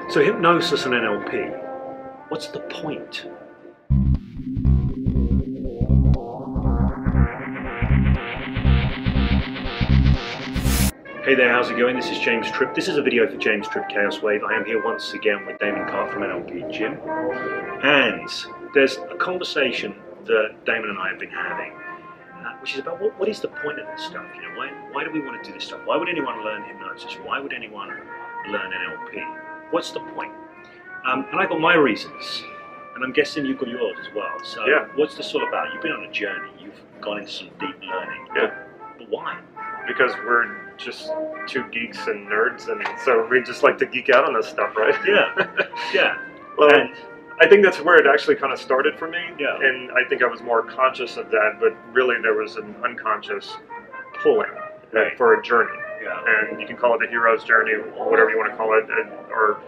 So hypnosis and NLP, what's the point? Hey there, how's it going? This is James Tripp. This is a video for James Tripp Chaos Wave. I am here once again with Damon from NLP Gym. And there's a conversation that Damon and I have been having, which is about what is the point of this stuff? You know, why do we want to do this stuff? Why would anyone learn hypnosis? Why would anyone learn NLP? What's the point? And I got my reasons, and I'm guessing you've got yours as well. So yeah. What's this all about? You've been on a journey. You've gone into some deep learning. Yeah. But why? Because we're just two geeks and nerds, and so we just like to geek out on this stuff, right? Yeah. Yeah. Well, and I think that's where it actually kind of started for me. Yeah. And I think I was more conscious of that, but really there was an unconscious pulling for a journey. Yeah. And you can call it the hero's journey, or whatever you want to call it, or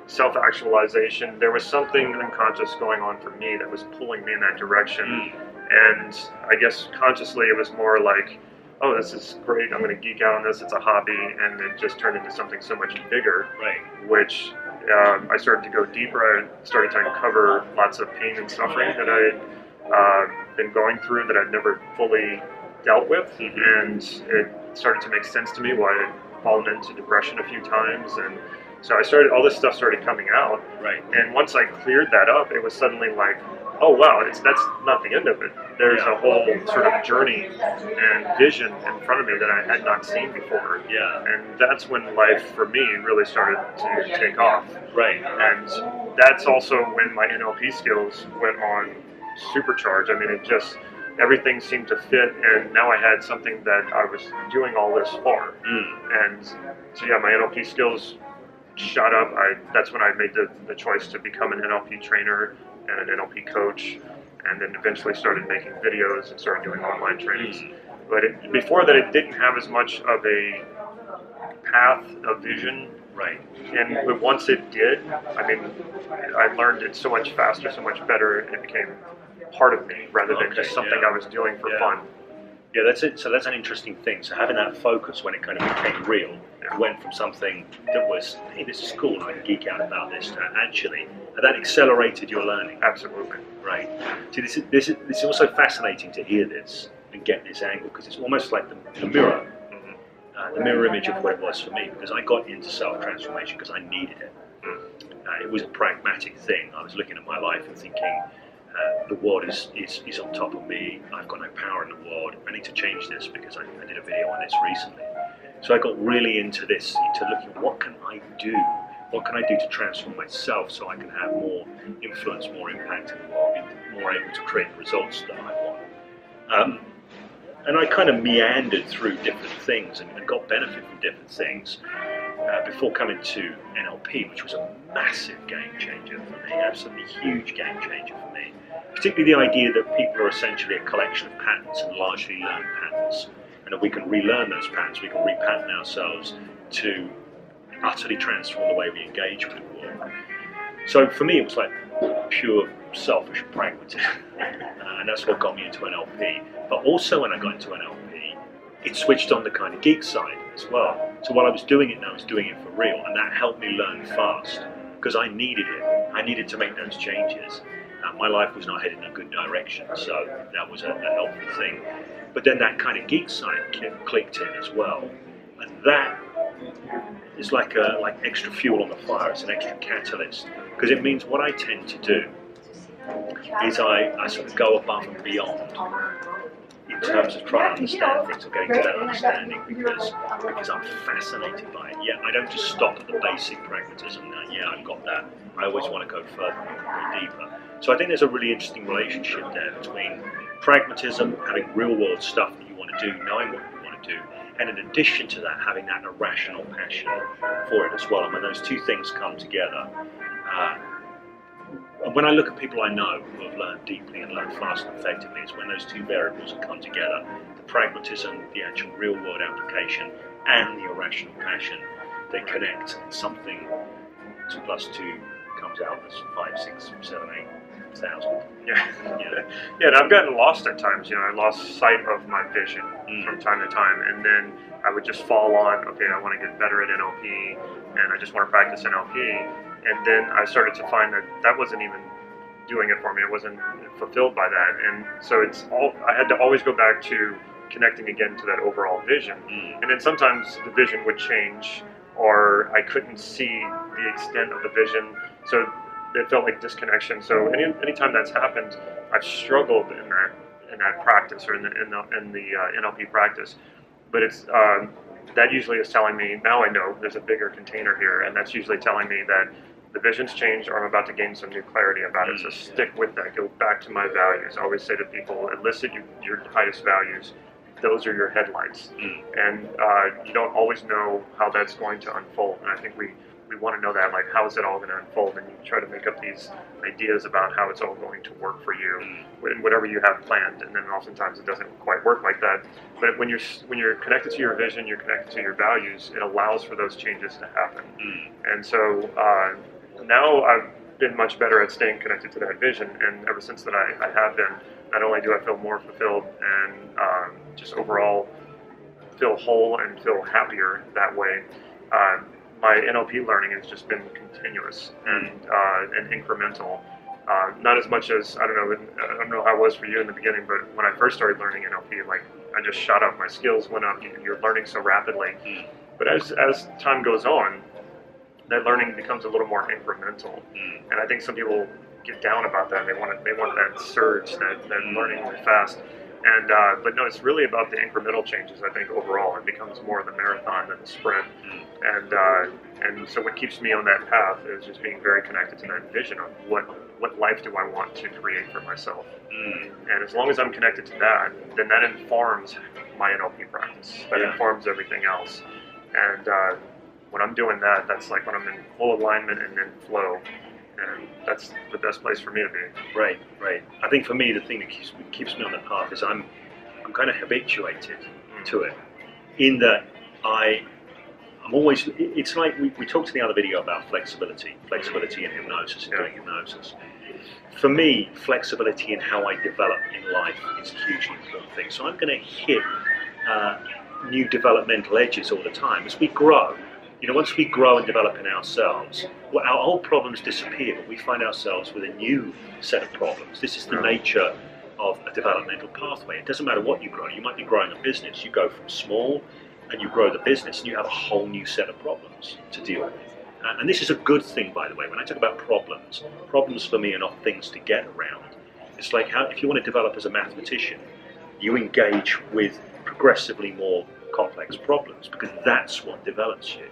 self-actualization. There was something unconscious going on for me that was pulling me in that direction. And I guess consciously it was more like, oh, this is great, I'm going to geek out on this, it's a hobby, and it just turned into something so much bigger, which I started to go deeper. I started to uncover lots of pain and suffering that I had been going through that I'd never fully dealt with, and it started to make sense to me why I'd fallen into depression a few times, and so all this stuff started coming out, and once I cleared that up, it was suddenly like, oh wow, that's not the end of it. There's a whole sort of journey and vision in front of me that I had not seen before. Yeah. And that's when life for me really started to take off. And that's also when my NLP skills went on supercharge. I mean, it just, everything seemed to fit, and now I had something that I was doing all this for. And so yeah, my NLP skills shot up. That's when I made the choice to become an NLP trainer and an NLP coach, and then eventually started making videos and started doing online trainings. But before that, it didn't have as much of a path, a vision. And once it did, I mean, I learned it so much faster, so much better, it became part of me rather than just something I was doing for fun. Yeah, that's it. So that's an interesting thing. So having that focus when it kind of became real, it went from something that was, hey, this is cool, and I can geek out about this, to actually, that accelerated your learning. Absolutely. See, this is also fascinating to hear this and get this angle, because it's almost like the mirror, the mirror image of what it was for me, because I got into self-transformation because I needed it. It was a pragmatic thing. I was looking at my life and thinking, the world is on top of me, I've got no power in the world, I need to change this, because I did a video on this recently. So I got really into this, into looking at what can I do? What can I do to transform myself so I can have more influence, more impact in the world, be more able to create the results that I want? And I kind of meandered through different things and got benefit from different things before coming to NLP, which was a massive game changer for me, absolutely huge game changer for me. Particularly the idea that people are essentially a collection of patterns and largely learned patterns, and that we can relearn those patterns, we can repattern ourselves to utterly transform the way we engage with the world. So for me, it was like pure selfish pragmatism, and that's what got me into NLP. But also when I got into NLP, it switched on the kind of geek side as well. So while I was doing it now, I was doing it for real, and that helped me learn fast, because I needed it. I needed to make those changes. My life was not headed in a good direction, so that was a helpful thing. But then that kind of geek side clicked in as well, and that is like extra fuel on the fire. It's an extra catalyst, because it means what I tend to do is I sort of go above and beyond in terms of trying to understand things or getting to that understanding, because I'm fascinated by it. Yeah, I don't just stop at the basic pragmatism. Now, yeah, I've got that. I always want to go further and go deeper. So I think there's a really interesting relationship there between pragmatism, having real-world stuff that you want to do, knowing what you want to do, and in addition to that, having that irrational passion for it as well. And when those two things come together, and when I look at people I know who have learned deeply and learned fast and effectively, it's when those two variables have come together, the pragmatism, the actual real-world application, and the irrational passion, they connect, and something 2 plus 2 comes out as 5, 6, 7, 8,000. Yeah, and I've gotten lost at times. You know, I lost sight of my vision from time to time, and then I would just fall on, okay, I want to get better at NLP, and I just want to practice NLP, and then I started to find that that wasn't even doing it for me. It wasn't fulfilled by that, and so I had to always go back to connecting again to that overall vision. And then sometimes the vision would change, or I couldn't see the extent of the vision, so it felt like disconnection. So anytime that's happened, I've struggled in that practice, or in the NLP practice. But it's that usually is telling me, now I know there's a bigger container here, and that's usually telling me that the vision's changed, or I'm about to gain some new clarity about it. So stick with that. Go back to my values. I always say to people, elicit your highest values. Those are your headlights. And you don't always know how that's going to unfold. And I think we want to know that, like, how is it all going to unfold? And you try to make up these ideas about how it's all going to work for you, whatever you have planned. And then oftentimes it doesn't quite work like that. But when you're connected to your vision, you're connected to your values, it allows for those changes to happen. And so now I've been much better at staying connected to that vision. And ever since that I have been, not only do I feel more fulfilled and just overall feel whole and feel happier that way, my NLP learning has just been continuous and incremental. Not as much as, I don't know how it was for you in the beginning, but when I first started learning NLP, like, I just shot up. My skills went up. You're learning so rapidly. But as time goes on, that learning becomes a little more incremental. And I think some people get down about that. They want that surge, that learning really fast. And but no, it's really about the incremental changes. I think overall, it becomes more of the marathon than the sprint. And so what keeps me on that path is just being very connected to that vision of what life do I want to create for myself. And as long as I'm connected to that, then that informs my NLP practice. That informs everything else. And when I'm doing that, that's like when I'm in full alignment and in flow. And that's the best place for me to be. Right. I think for me, the thing that keeps me on the path is I'm kind of habituated to it, in that I'm always, it's like we talked in the other video about flexibility in hypnosis and doing hypnosis. For me, flexibility in how I develop in life is a hugely important thing. So I'm going to hit new developmental edges all the time as we grow. You know, once we grow and develop in ourselves, well, our old problems disappear, but we find ourselves with a new set of problems. This is the nature of a developmental pathway. It doesn't matter what you grow. You might be growing a business. You go from small and you grow the business, and you have a whole new set of problems to deal with. And this is a good thing, by the way. When I talk about problems for me are not things to get around. It's like if you want to develop as a mathematician, you engage with progressively more complex problems, because that's what develops you.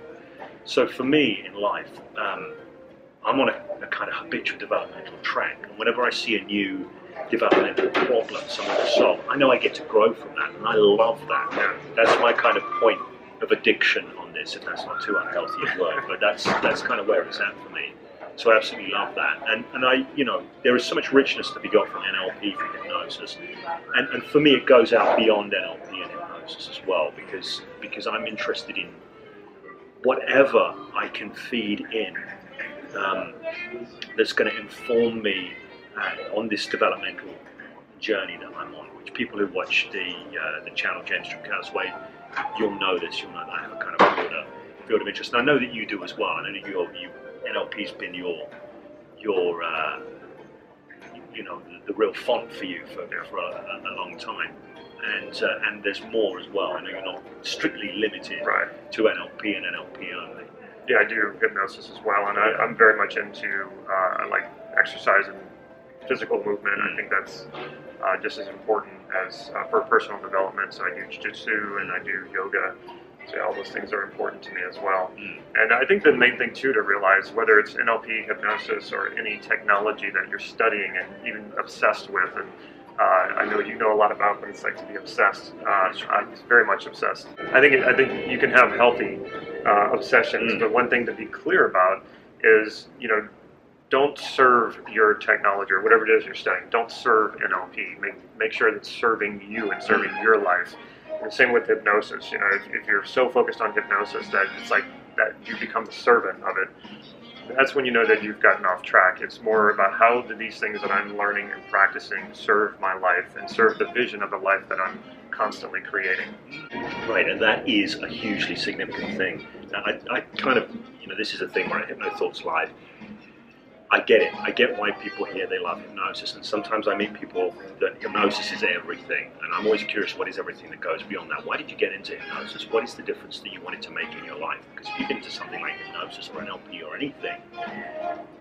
So for me in life, I'm on a kind of habitual developmental track, and whenever I see a new developmental problem someone to solve, I know I get to grow from that, and I love that. That's my kind of point of addiction on this, if that's not too unhealthy a word, but that's kind of where it's at for me. So I absolutely love that, and I, you know, there is so much richness to be got from NLP, from hypnosis, and for me it goes out beyond NLP and hypnosis as well, because I'm interested in whatever I can feed in that's going to inform me on this developmental journey that I'm on. Which people who watch the channel James Tripp, you'll know this. You'll know that I have a kind of broader field of interest, and I know that you do as well. I know that NLP's been your you know, the real font for you for a long time. And there's more as well. I know you're not strictly limited to NLP and NLP only. Yeah, I do hypnosis as well, and I'm very much into I like exercise and physical movement. I think that's just as important as for personal development. So I do jiu-jitsu and I do yoga. So all those things are important to me as well. And I think the main thing too to realize, whether it's NLP, hypnosis, or any technology that you're studying and even obsessed with, and I know you know a lot about what it's like to be obsessed. I'm very much obsessed. I think you can have healthy obsessions, but one thing to be clear about is, you know, don't serve your technology or whatever it is you're studying. Don't serve NLP. Make sure that it's serving you and serving your life. And the same with hypnosis. You know, if you're so focused on hypnosis that it's like that you become the servant of it, that's when you know that you've gotten off track. It's more about how do these things that I'm learning and practicing serve my life and serve the vision of the life that I'm constantly creating. Right, and that is a hugely significant thing. Now, I kind of, you know, this is a thing where I Hypno Thoughts Live, I get it. I get why people here, they love hypnosis. And sometimes I meet people that hypnosis is everything. And I'm always curious, what is everything that goes beyond that? Why did you get into hypnosis? What is the difference that you wanted to make in your life? Because if you get into something like hypnosis or NLP or anything,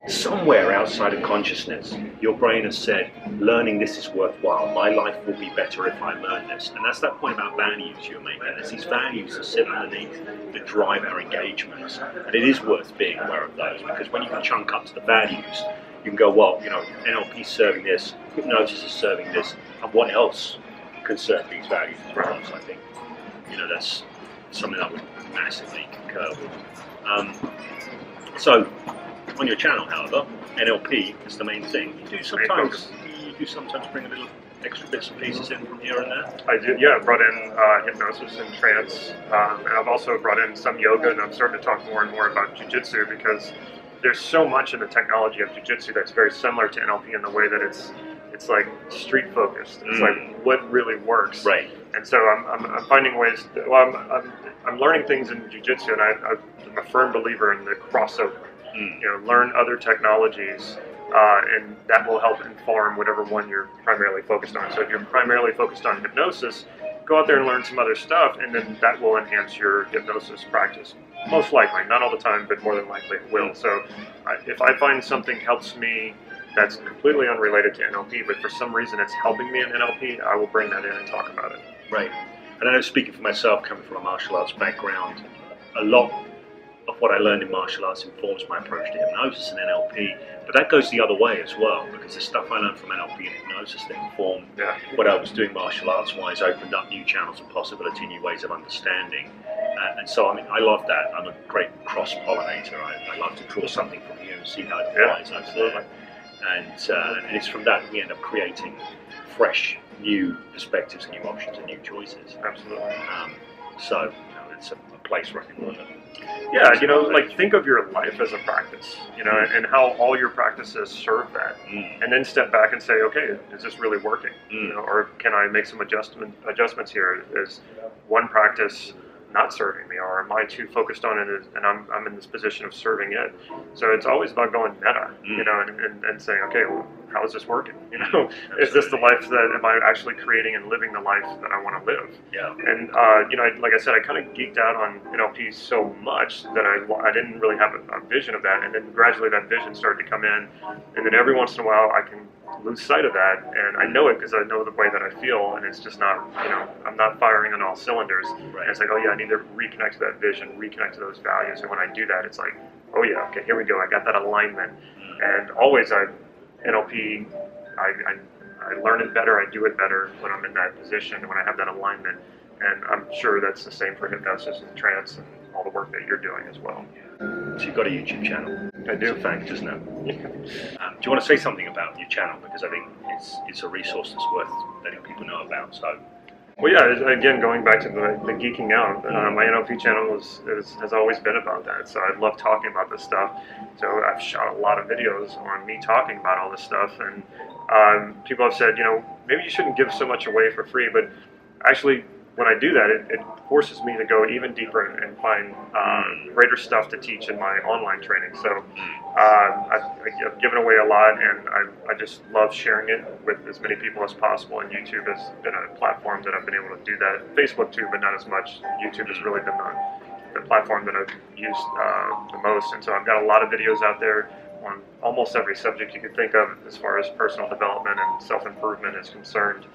somewhere outside of consciousness, your brain has said, learning this is worthwhile. My life will be better if I learn this. And that's that point about values you're making. There's these values that sit underneath that drive our engagements. And it is worth being aware of those, because when you can chunk up to the values, you can go, well, you know, NLP is serving this, hypnosis is serving this, and what else can serve these values as well? So I think, you know, that's something that I would massively concur with. So, on your channel, however, NLP is the main thing. You do sometimes bring a little extra bits and pieces in from here and there? I do, yeah. I brought in hypnosis and trance, and I've also brought in some yoga, and I'm starting to talk more and more about jiu-jitsu, because there's so much in the technology of jiu-jitsu that's very similar to NLP in the way that it's like street focused. It's like what really works. Right. And so I'm finding ways. I'm learning things in jiu-jitsu, and I'm a firm believer in the crossover. You know, learn other technologies, and that will help inform whatever one you're primarily focused on. So if you're primarily focused on hypnosis, go out there and learn some other stuff, and then that will enhance your hypnosis practice. Most likely, not all the time, but more than likely it will. So if I find something helps me that's completely unrelated to NLP, but for some reason it's helping me in NLP, I will bring that in and talk about it. Right. And I know, speaking for myself, coming from a martial arts background, a lot of what I learned in martial arts informs my approach to hypnosis and NLP, but that goes the other way as well, because the stuff I learned from NLP and hypnosis that informed what I was doing martial arts wise opened up new channels of possibility, new ways of understanding. And so, I mean, I love that. I'm a great cross-pollinator. I love to draw something from here and see how it applies over there. And it's from that we end up creating fresh, new perspectives, new options, and new choices. Absolutely. So, you know, it's a place where I think we'll yeah, you know, like think of your life as a practice, you know, and how all your practices serve that, and then step back and say, okay, is this really working? You know, or can I make some adjustments here? Is one practice not serving me, or am I too focused on it, and I'm in this position of serving it? So it's always about going meta, you know, and saying, okay, well, how is this working? You know, is this the life that, am I actually creating and living the life that I want to live? Yeah. And you know, like I said, I kind of geeked out on NLP so much that I didn't really have a vision of that, and then gradually that vision started to come in, and then every once in a while I can lose sight of that, and I know it because I know the way that I feel, and it's just not, you know, I'm not firing on all cylinders. Right. And it's like, oh yeah, I need to reconnect to that vision, reconnect to those values, and when I do that, it's like, oh yeah, okay, here we go, I got that alignment. And always NLP, I learn it better, I do it better when I'm in that position, when I have that alignment, and I'm sure that's the same for hypnosis and trance and all the work that you're doing as well. So you've got a YouTube channel. I do. It's a fact, isn't it? Do you want to say something about your channel? Because I think it's a resource that's worth letting people know about. So. Well, yeah, again, going back to the geeking out, my NLP channel has always been about that. So I love talking about this stuff. So I've shot a lot of videos on me talking about all this stuff. And people have said, you know, maybe you shouldn't give so much away for free. But actually, when I do that, it forces me to go even deeper and find greater stuff to teach in my online training. So I've given away a lot, and I just love sharing it with as many people as possible. And YouTube has been a platform that I've been able to do that. Facebook too, but not as much. YouTube has really been the platform that I've used the most. And so I've got a lot of videos out there on almost every subject you could think of as far as personal development and self-improvement is concerned.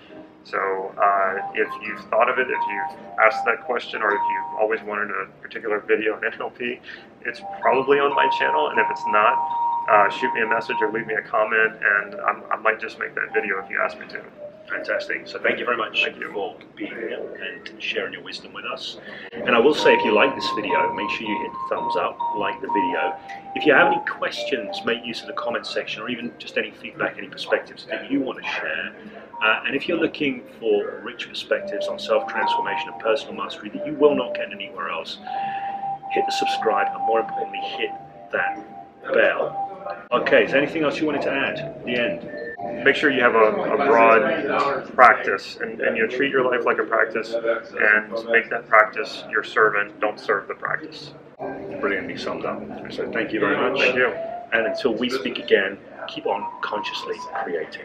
So if you've thought of it, if you've asked that question, or if you've always wanted a particular video on NLP, it's probably on my channel. And if it's not, shoot me a message or leave me a comment, and I might just make that video if you ask me to. Fantastic. So thank you very much for being here and sharing your wisdom with us. And I will say, if you like this video, make sure you hit the thumbs up, like the video. If you have any questions, make use of the comment section, or even just any feedback, any perspectives that you want to share. And if you're looking for rich perspectives on self-transformation and personal mastery that you will not get anywhere else, hit the subscribe, and more importantly, hit that bell. Okay, is there anything else you wanted to add at the end? Make sure you have a broad practice, and you treat your life like a practice, and make that practice your servant. Don't serve the practice. Brilliantly summed up. So thank you very much. Thank you. And until we speak again, keep on consciously creating.